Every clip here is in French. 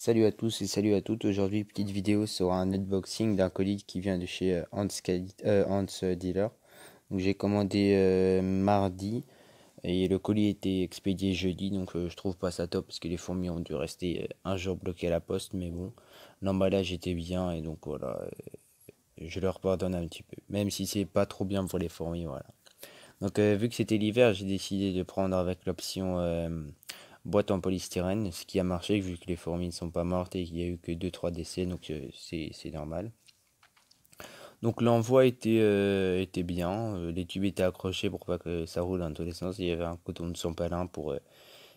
Salut à tous et salut à toutes. Aujourd'hui, petite vidéo sur un unboxing d'un colis qui vient de chez Hans Dealer. Donc, j'ai commandé mardi et le colis était expédié jeudi. Donc, je trouve pas ça top parce que les fourmis ont dû rester un jour bloquées à la poste. Mais bon, l'emballage était bien et donc voilà, je leur pardonne un petit peu. Même si c'est pas trop bien pour les fourmis, voilà. Donc, vu que c'était l'hiver, j'ai décidé de prendre avec l'option boîte en polystyrène, ce qui a marché vu que les fourmis ne sont pas mortes et qu'il n'y a eu que deux trois décès, donc c'est normal. Donc l'envoi était bien, les tubes étaient accrochés pour pas que ça roule dans tous les sens, il y avait un coton de sopalin pour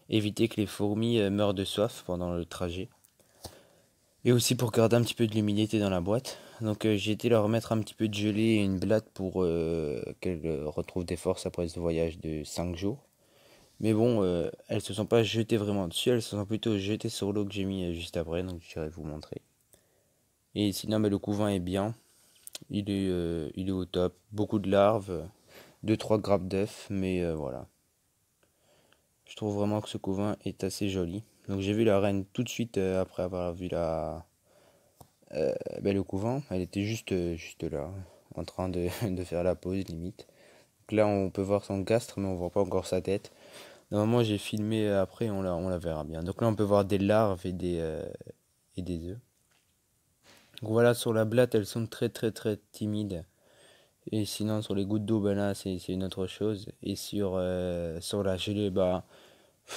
éviter que les fourmis meurent de soif pendant le trajet. Et aussi pour garder un petit peu de l'humidité dans la boîte. Donc j'ai été leur mettre un petit peu de gelée et une blatte pour qu'elles retrouvent des forces après ce voyage de 5 jours. Mais bon, elles se sont pas jetées vraiment dessus, elles se sont plutôt jetées sur l'eau que j'ai mis juste après, donc je vais vous montrer. Et sinon, mais le couvain est bien, il est au top, beaucoup de larves, deux trois grappes d'œufs, mais voilà. Je trouve vraiment que ce couvain est assez joli. Donc j'ai vu la reine tout de suite après avoir vu le couvain, elle était juste là, en train de faire la pause limite. Donc là on peut voir son gastre, mais on voit pas encore sa tête. Normalement, j'ai filmé après, on la verra bien. Donc là, on peut voir des larves et des œufs. Donc voilà, sur la blatte, elles sont très très très timides. Et sinon, sur les gouttes d'eau, ben là, c'est une autre chose. Et sur la gelée, bah,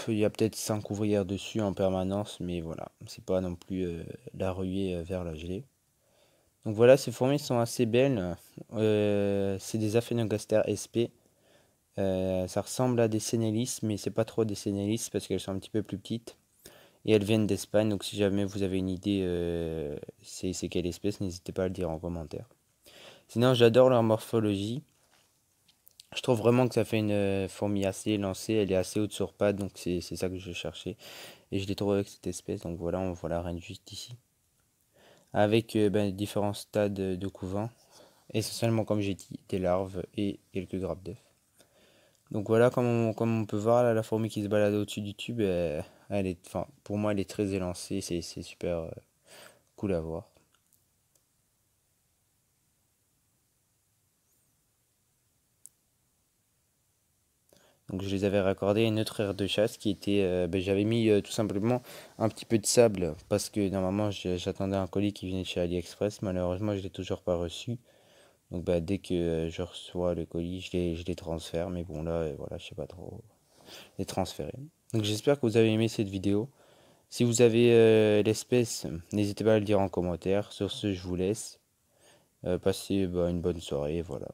il y a peut-être 5 ouvrières dessus en permanence, mais voilà, c'est pas non plus la ruée vers la gelée. Donc voilà, ces fourmis sont assez belles. C'est des Aphaenogaster SP. Ça ressemble à des Sénélis, mais c'est pas trop des Sénélis parce qu'elles sont un petit peu plus petites. Et elles viennent d'Espagne, donc si jamais vous avez une idée, c'est quelle espèce, n'hésitez pas à le dire en commentaire. Sinon, j'adore leur morphologie. Je trouve vraiment que ça fait une fourmi assez élancée, elle est assez haute sur pattes, donc c'est ça que je cherchais. Et je l'ai trouvé avec cette espèce, donc voilà, on voit la reine juste ici. Avec différents stades de couvain, essentiellement comme j'ai dit, des larves et quelques grappes d'œufs. Donc voilà, comme on peut voir, là, la fourmi qui se balade au-dessus du tube, enfin, pour moi, elle est très élancée, c'est super cool à voir. Donc je les avais raccordés à une autre aire de chasse qui était, j'avais mis tout simplement un petit peu de sable parce que normalement j'attendais un colis qui venait de chez AliExpress. Malheureusement je l'ai toujours pas reçu. Donc dès que je reçois le colis, je les transfère. Mais bon là voilà, je sais pas trop les transférer. Donc j'espère que vous avez aimé cette vidéo. Si vous avez l'espèce, n'hésitez pas à le dire en commentaire. Sur ce, je vous laisse. Passez une bonne soirée. Voilà.